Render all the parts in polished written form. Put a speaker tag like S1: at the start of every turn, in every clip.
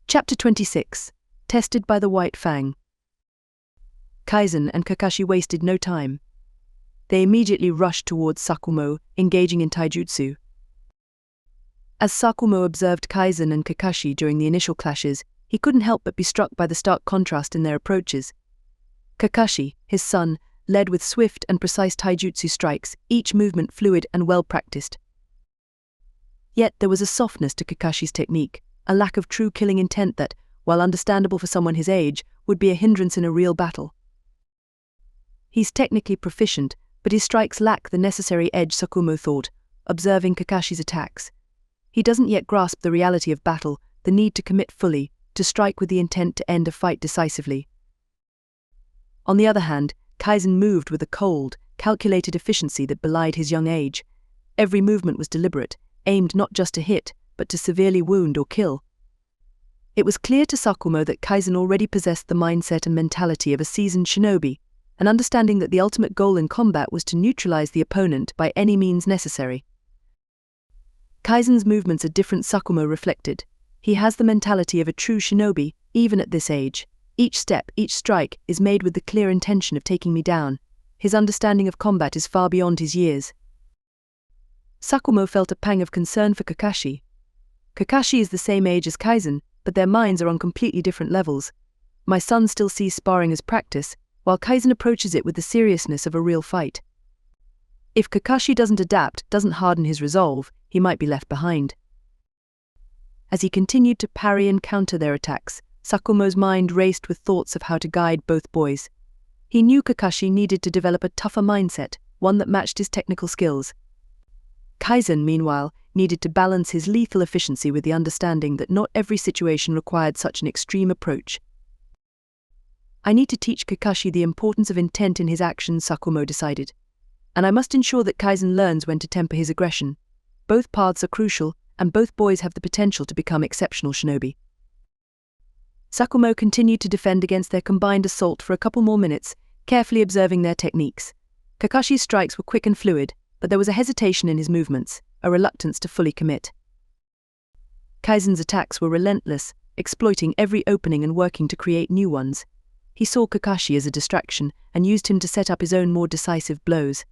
S1: Chapter 26. Tested by the White Fang. Kaizen and Kakashi wasted no time. They immediately rushed towards Sakumo, engaging in taijutsu. As Sakumo observed Kaizen and Kakashi during the initial clashes, he couldn't help but be struck by the stark contrast in their approaches. Kakashi, his son, led with swift and precise taijutsu strikes, each movement fluid and well-practiced. Yet there was a softness to Kakashi's technique, a lack of true killing intent that, while understandable for someone his age, would be a hindrance in a real battle. He's technically proficient, but his strikes lack the necessary edge, Sakumo thought, observing Kakashi's attacks. He doesn't yet grasp the reality of battle, the need to commit fully, to strike with the intent to end a fight decisively. On the other hand, Kaizen moved with a cold, calculated efficiency that belied his young age. Every movement was deliberate, aimed not just to hit, but to severely wound or kill. It was clear to Sakumo that Kaizen already possessed the mindset and mentality of a seasoned shinobi, an understanding that the ultimate goal in combat was to neutralize the opponent by any means necessary. Kaizen's movements are different, Sakumo reflected. He has the mentality of a true shinobi, even at this age. Each step, each strike, is made with the clear intention of taking me down. His understanding of combat is far beyond his years. Sakumo felt a pang of concern for Kakashi. Kakashi is the same age as Kaizen, but their minds are on completely different levels. My son still sees sparring as practice, while Kaizen approaches it with the seriousness of a real fight. If Kakashi doesn't adapt, doesn't harden his resolve, he might be left behind. As he continued to parry and counter their attacks, Sakumo's mind raced with thoughts of how to guide both boys. He knew Kakashi needed to develop a tougher mindset, one that matched his technical skills. Kaizen, meanwhile, needed to balance his lethal efficiency with the understanding that not every situation required such an extreme approach. I need to teach Kakashi the importance of intent in his actions, Sakumo decided. And I must ensure that Kaizen learns when to temper his aggression. Both paths are crucial, and both boys have the potential to become exceptional shinobi. Sakumo continued to defend against their combined assault for a couple more minutes, carefully observing their techniques. Kakashi's strikes were quick and fluid, but there was a hesitation in his movements, a reluctance to fully commit. Kaizen's attacks were relentless, exploiting every opening and working to create new ones. He saw Kakashi as a distraction and used him to set up his own more decisive blows.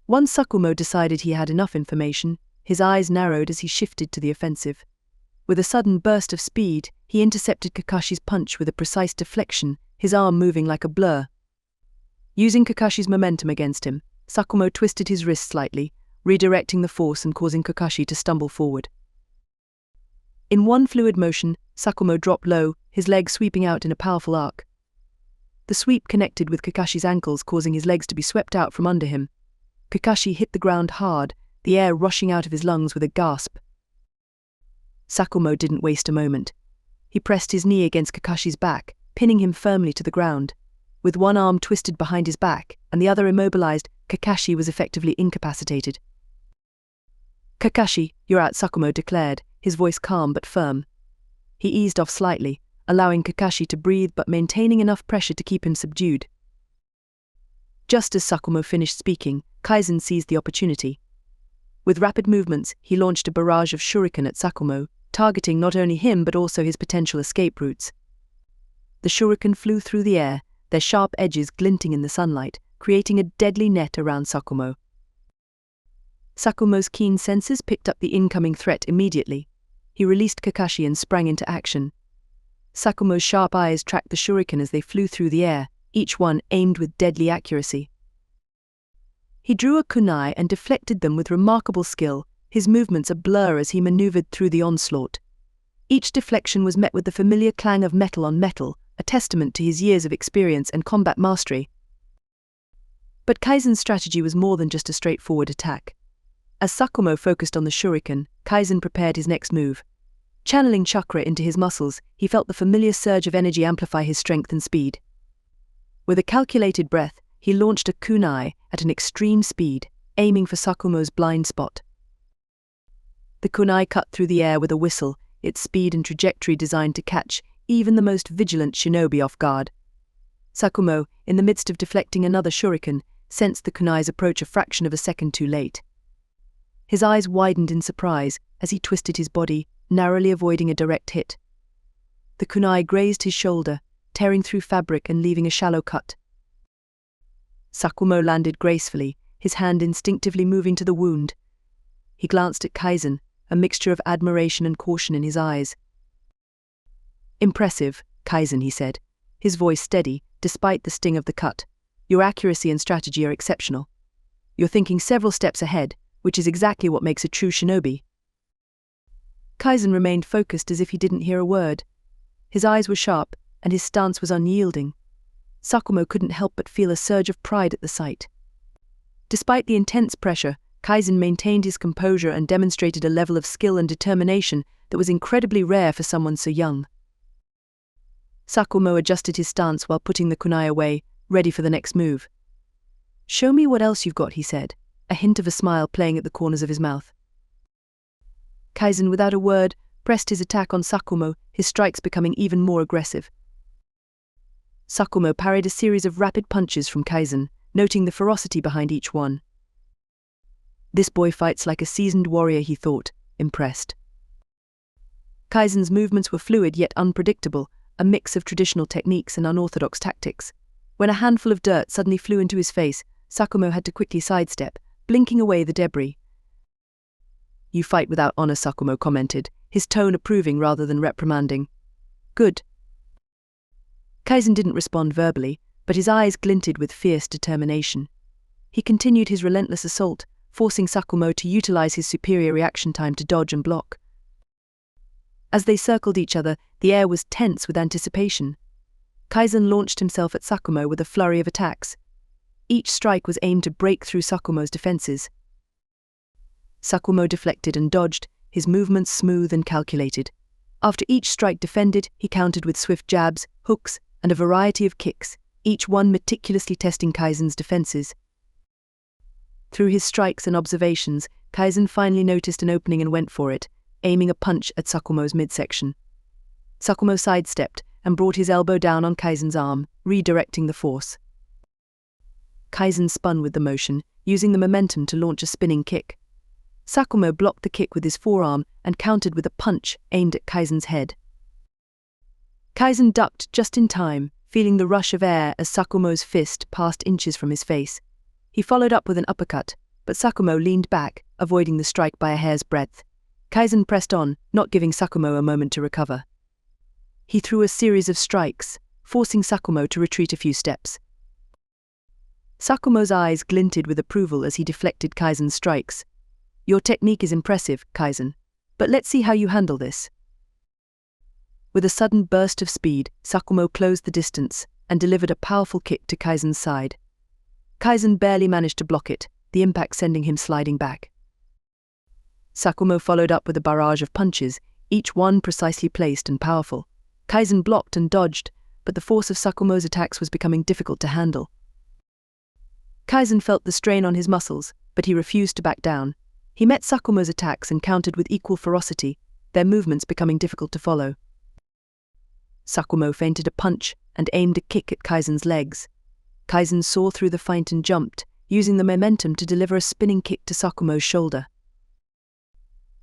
S1: Once Sakumo decided he had enough information, his eyes narrowed as he shifted to the offensive. With a sudden burst of speed, he intercepted Kakashi's punch with a precise deflection, his arm moving like a blur. Using Kakashi's momentum against him, Sakumo twisted his wrist slightly, redirecting the force and causing Kakashi to stumble forward. In one fluid motion, Sakumo dropped low, his legs sweeping out in a powerful arc. The sweep connected with Kakashi's ankles, causing his legs to be swept out from under him. Kakashi hit the ground hard, the air rushing out of his lungs with a gasp. Sakumo didn't waste a moment. He pressed his knee against Kakashi's back, pinning him firmly to the ground. With one arm twisted behind his back and the other immobilized, Kakashi was effectively incapacitated. "Kakashi, you're out," Sakumo declared, his voice calm but firm. He eased off slightly, allowing Kakashi to breathe but maintaining enough pressure to keep him subdued. Just as Sakumo finished speaking, Kaizen seized the opportunity. With rapid movements, he launched a barrage of shuriken at Sakumo, targeting not only him but also his potential escape routes. The shuriken flew through the air, their sharp edges glinting in the sunlight, creating a deadly net around Sakumo. Sakumo's keen senses picked up the incoming threat immediately. He released Kakashi and sprang into action. Sakumo's sharp eyes tracked the shuriken as they flew through the air, each one aimed with deadly accuracy. He drew a kunai and deflected them with remarkable skill, his movements a blur as he maneuvered through the onslaught. Each deflection was met with the familiar clang of metal on metal, a testament to his years of experience and combat mastery. But Kaizen's strategy was more than just a straightforward attack. As Sakumo focused on the shuriken, Kaizen prepared his next move. Channeling chakra into his muscles, he felt the familiar surge of energy amplify his strength and speed. With a calculated breath, he launched a kunai at an extreme speed, aiming for Sakumo's blind spot. The kunai cut through the air with a whistle, its speed and trajectory designed to catch even the most vigilant shinobi off guard. Sakumo, in the midst of deflecting another shuriken, sensed the kunai's approach a fraction of a second too late. His eyes widened in surprise as he twisted his body, narrowly avoiding a direct hit. The kunai grazed his shoulder, tearing through fabric and leaving a shallow cut. Sakumo landed gracefully, his hand instinctively moving to the wound. He glanced at Kaizen, a mixture of admiration and caution in his eyes. "Impressive, Kaizen," he said, his voice steady, despite the sting of the cut. "Your accuracy and strategy are exceptional. You're thinking several steps ahead, which is exactly what makes a true shinobi." Kaizen remained focused as if he didn't hear a word. His eyes were sharp, and his stance was unyielding. Sakumo couldn't help but feel a surge of pride at the sight. Despite the intense pressure, Kaizen maintained his composure and demonstrated a level of skill and determination that was incredibly rare for someone so young. Sakumo adjusted his stance while putting the kunai away, ready for the next move. "Show me what else you've got," he said, a hint of a smile playing at the corners of his mouth. Kaizen, without a word, pressed his attack on Sakumo, his strikes becoming even more aggressive. Sakumo parried a series of rapid punches from Kaizen, noting the ferocity behind each one. "This boy fights like a seasoned warrior," he thought, impressed. Kaizen's movements were fluid yet unpredictable, a mix of traditional techniques and unorthodox tactics. When a handful of dirt suddenly flew into his face, Sakumo had to quickly sidestep, blinking away the debris. "You fight without honor," Sakumo commented, his tone approving rather than reprimanding. "Good." Kaizen didn't respond verbally, but his eyes glinted with fierce determination. He continued his relentless assault, forcing Sakumo to utilize his superior reaction time to dodge and block. As they circled each other, the air was tense with anticipation. Kaizen launched himself at Sakumo with a flurry of attacks. Each strike was aimed to break through Sakumo's defenses. Sakumo deflected and dodged, his movements smooth and calculated. After each strike defended, he countered with swift jabs, hooks, and a variety of kicks, each one meticulously testing Kaizen's defenses. Through his strikes and observations, Kaizen finally noticed an opening and went for it, aiming a punch at Sakumo's midsection. Sakumo sidestepped and brought his elbow down on Kaizen's arm, redirecting the force. Kaizen spun with the motion, using the momentum to launch a spinning kick. Sakumo blocked the kick with his forearm and countered with a punch aimed at Kaizen's head. Kaizen ducked just in time, feeling the rush of air as Sakumo's fist passed inches from his face. He followed up with an uppercut, but Sakumo leaned back, avoiding the strike by a hair's breadth. Kaizen pressed on, not giving Sakumo a moment to recover. He threw a series of strikes, forcing Sakumo to retreat a few steps. Sakumo's eyes glinted with approval as he deflected Kaizen's strikes. "Your technique is impressive, Kaizen, but let's see how you handle this." With a sudden burst of speed, Sakumo closed the distance and delivered a powerful kick to Kaizen's side. Kaizen barely managed to block it, the impact sending him sliding back. Sakumo followed up with a barrage of punches, each one precisely placed and powerful. Kaizen blocked and dodged, but the force of Sakumo's attacks was becoming difficult to handle. Kaizen felt the strain on his muscles, but he refused to back down. He met Sakumo's attacks and countered with equal ferocity, their movements becoming difficult to follow. Sakumo feinted a punch and aimed a kick at Kaizen's legs. Kaizen saw through the feint and jumped, using the momentum to deliver a spinning kick to Sakumo's shoulder.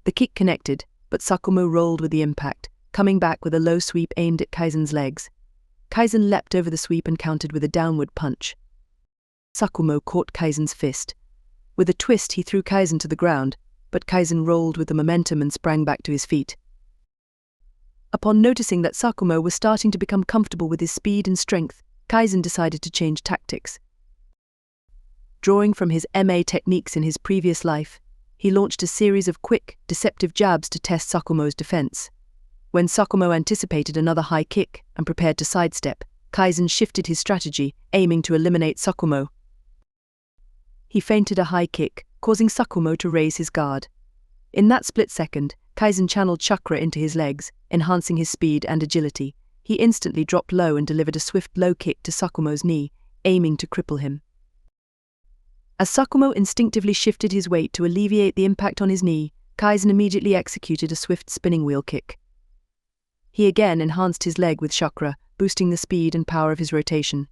S1: The kick connected, but Sakumo rolled with the impact, coming back with a low sweep aimed at Kaizen's legs. Kaizen leapt over the sweep and countered with a downward punch. Sakumo caught Kaizen's fist. With a twist, he threw Kaizen to the ground, but Kaizen rolled with the momentum and sprang back to his feet. Upon noticing that Sakumo was starting to become comfortable with his speed and strength, Kaizen decided to change tactics. Drawing from his MA techniques in his previous life, he launched a series of quick, deceptive jabs to test Sakumo's defense. When Sakumo anticipated another high kick and prepared to sidestep, Kaizen shifted his strategy, aiming to eliminate Sakumo. He feinted a high kick, causing Sakumo to raise his guard. In that split second, Kaizen channeled chakra into his legs, enhancing his speed and agility. He instantly dropped low and delivered a swift low kick to Sakumo's knee, aiming to cripple him. As Sakumo instinctively shifted his weight to alleviate the impact on his knee, Kaizen immediately executed a swift spinning wheel kick. He again enhanced his leg with chakra, boosting the speed and power of his rotation.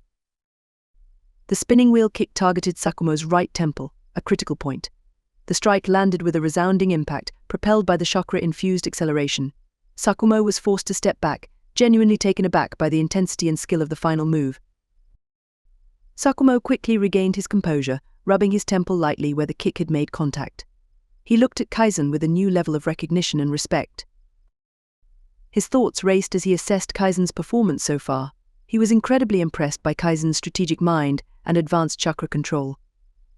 S1: The spinning wheel kick targeted Sakumo's right temple, a critical point. The strike landed with a resounding impact, propelled by the chakra-infused acceleration. Sakumo was forced to step back, genuinely taken aback by the intensity and skill of the final move. Sakumo quickly regained his composure, rubbing his temple lightly where the kick had made contact. He looked at Kaizen with a new level of recognition and respect. His thoughts raced as he assessed Kaizen's performance so far. He was incredibly impressed by Kaizen's strategic mind and advanced chakra control.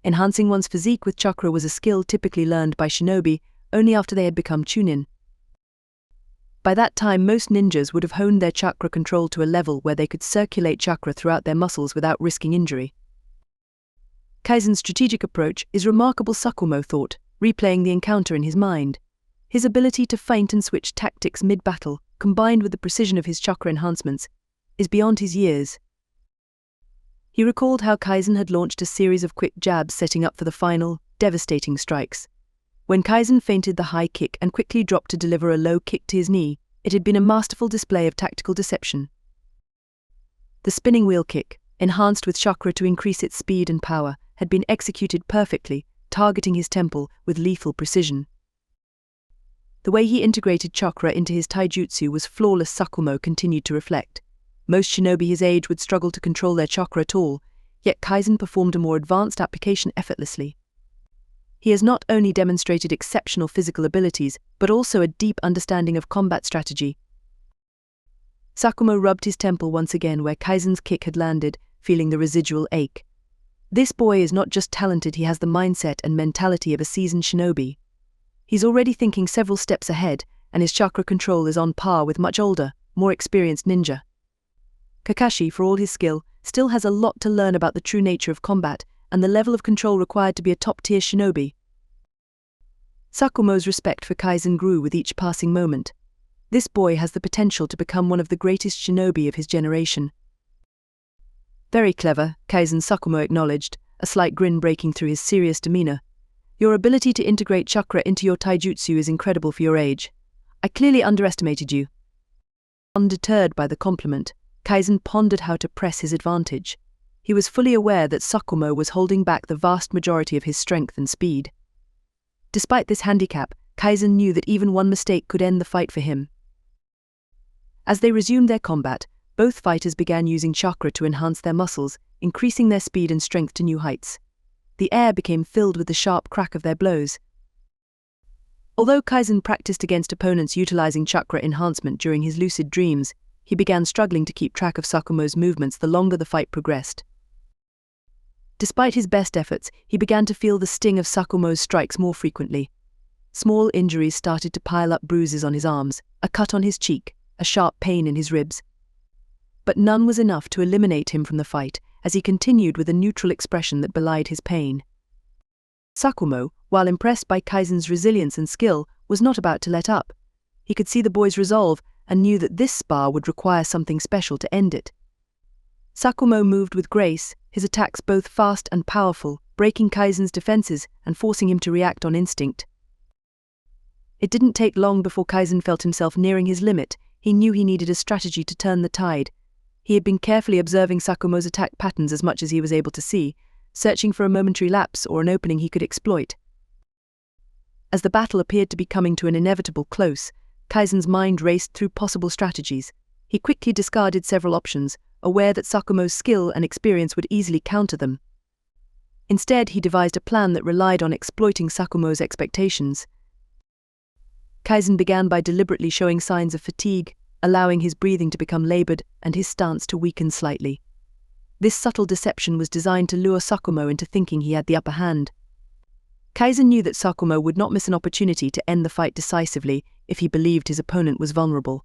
S1: Enhancing one's physique with chakra was a skill typically learned by shinobi only after they had become chunin. By that time, most ninjas would have honed their chakra control to a level where they could circulate chakra throughout their muscles without risking injury. Kaizen's strategic approach is remarkable, Sakumo thought, replaying the encounter in his mind. His ability to feint and switch tactics mid-battle, combined with the precision of his chakra enhancements, is beyond his years. He recalled how Kaizen had launched a series of quick jabs setting up for the final, devastating strikes. When Kaizen feinted the high kick and quickly dropped to deliver a low kick to his knee, it had been a masterful display of tactical deception. The spinning wheel kick, enhanced with chakra to increase its speed and power, had been executed perfectly, targeting his temple with lethal precision. The way he integrated chakra into his taijutsu was flawless, Sakumo continued to reflect. Most shinobi his age would struggle to control their chakra at all, yet Kaizen performed a more advanced application effortlessly. He has not only demonstrated exceptional physical abilities, but also a deep understanding of combat strategy. Sakumo rubbed his temple once again where Kaizen's kick had landed, feeling the residual ache. This boy is not just talented, he has the mindset and mentality of a seasoned shinobi. He's already thinking several steps ahead, and his chakra control is on par with much older, more experienced ninja. Kakashi, for all his skill, still has a lot to learn about the true nature of combat and the level of control required to be a top-tier shinobi. Sakumo's respect for Kaizen grew with each passing moment. This boy has the potential to become one of the greatest shinobi of his generation. Very clever, Kaizen, Sakumo acknowledged, a slight grin breaking through his serious demeanor. Your ability to integrate chakra into your taijutsu is incredible for your age. I clearly underestimated you. Undeterred by the compliment, Kaizen pondered how to press his advantage. He was fully aware that Sakumo was holding back the vast majority of his strength and speed. Despite this handicap, Kaizen knew that even one mistake could end the fight for him. As they resumed their combat, both fighters began using chakra to enhance their muscles, increasing their speed and strength to new heights. The air became filled with the sharp crack of their blows. Although Kaizen practiced against opponents utilizing chakra enhancement during his lucid dreams, he began struggling to keep track of Sakumo's movements the longer the fight progressed. Despite his best efforts, he began to feel the sting of Sakumo's strikes more frequently. Small injuries started to pile up: bruises on his arms, a cut on his cheek, a sharp pain in his ribs. But none was enough to eliminate him from the fight, as he continued with a neutral expression that belied his pain. Sakumo, while impressed by Kaizen's resilience and skill, was not about to let up. He could see the boy's resolve and knew that this spar would require something special to end it. Sakumo moved with grace, his attacks both fast and powerful, breaking Kaizen's defenses and forcing him to react on instinct. It didn't take long before Kaizen felt himself nearing his limit. He knew he needed a strategy to turn the tide. He had been carefully observing Sakumo's attack patterns as much as he was able to see, searching for a momentary lapse or an opening he could exploit. As the battle appeared to be coming to an inevitable close, Kaizen's mind raced through possible strategies. He quickly discarded several options, aware that Sakumo's skill and experience would easily counter them. Instead, he devised a plan that relied on exploiting Sakumo's expectations. Kaizen began by deliberately showing signs of fatigue, allowing his breathing to become labored and his stance to weaken slightly. This subtle deception was designed to lure Sakumo into thinking he had the upper hand. Kaizen knew that Sakumo would not miss an opportunity to end the fight decisively if he believed his opponent was vulnerable.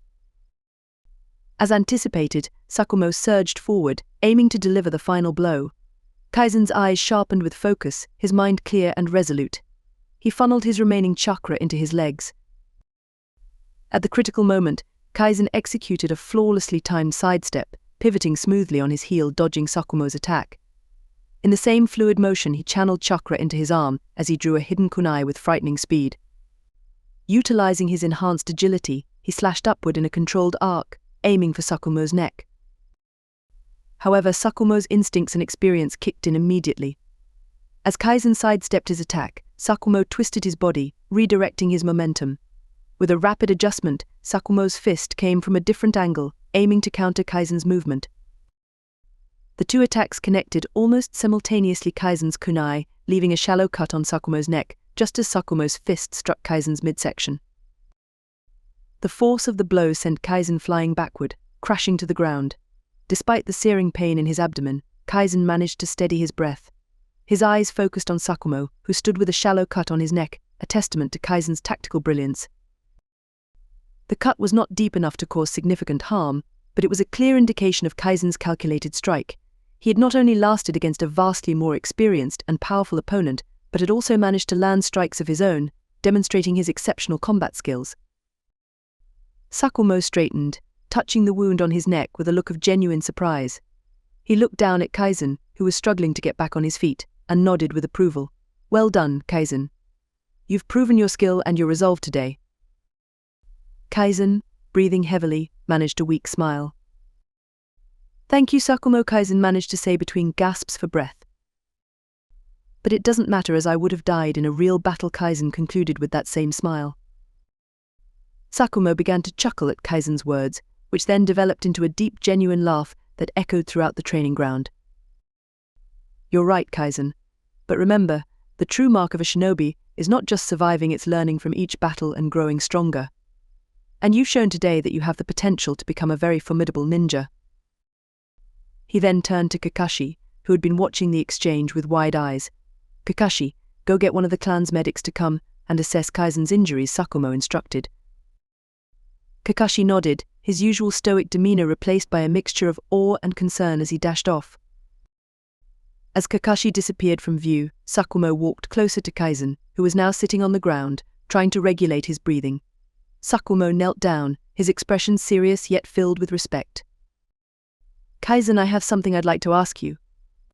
S1: As anticipated, Sakumo surged forward, aiming to deliver the final blow. Kaizen's eyes sharpened with focus, his mind clear and resolute. He funneled his remaining chakra into his legs. At the critical moment, Kaizen executed a flawlessly timed sidestep, pivoting smoothly on his heel, dodging Sakumo's attack. In the same fluid motion, he channeled chakra into his arm as he drew a hidden kunai with frightening speed. Utilizing his enhanced agility, he slashed upward in a controlled arc, aiming for Sakumo's neck. However, Sakumo's instincts and experience kicked in immediately. As Kaizen sidestepped his attack, Sakumo twisted his body, redirecting his momentum. With a rapid adjustment, Sakumo's fist came from a different angle, aiming to counter Kaizen's movement. The two attacks connected almost simultaneously Kaizen's kunai, leaving a shallow cut on Sakumo's neck, just as Sakumo's fist struck Kaizen's midsection. The force of the blow sent Kaizen flying backward, crashing to the ground. Despite the searing pain in his abdomen, Kaizen managed to steady his breath. His eyes focused on Sakumo, who stood with a shallow cut on his neck, a testament to Kaizen's tactical brilliance. The cut was not deep enough to cause significant harm, but it was a clear indication of Kaizen's calculated strike. He had not only lasted against a vastly more experienced and powerful opponent, but had also managed to land strikes of his own, demonstrating his exceptional combat skills. Sakumo straightened, touching the wound on his neck with a look of genuine surprise. He looked down at Kaizen, who was struggling to get back on his feet, and nodded with approval. "Well done, Kaizen. You've proven your skill and your resolve today." Kaizen, breathing heavily, managed a weak smile. "Thank you, Sakumo," Kaizen managed to say between gasps for breath. "But it doesn't matter, as I would have died in a real battle," Kaizen concluded with that same smile. Sakumo began to chuckle at Kaizen's words, which then developed into a deep, genuine laugh that echoed throughout the training ground. "You're right, Kaizen. But remember, the true mark of a shinobi is not just surviving, it's learning from each battle and growing stronger. And you've shown today that you have the potential to become a very formidable ninja." He then turned to Kakashi, who had been watching the exchange with wide eyes. "Kakashi, go get one of the clan's medics to come and assess Kaizen's injuries," Sakumo instructed. Kakashi nodded, his usual stoic demeanor replaced by a mixture of awe and concern as he dashed off. As Kakashi disappeared from view, Sakumo walked closer to Kaizen, who was now sitting on the ground, trying to regulate his breathing. Sakumo knelt down, his expression serious yet filled with respect. "Kaizen, I have something I'd like to ask you."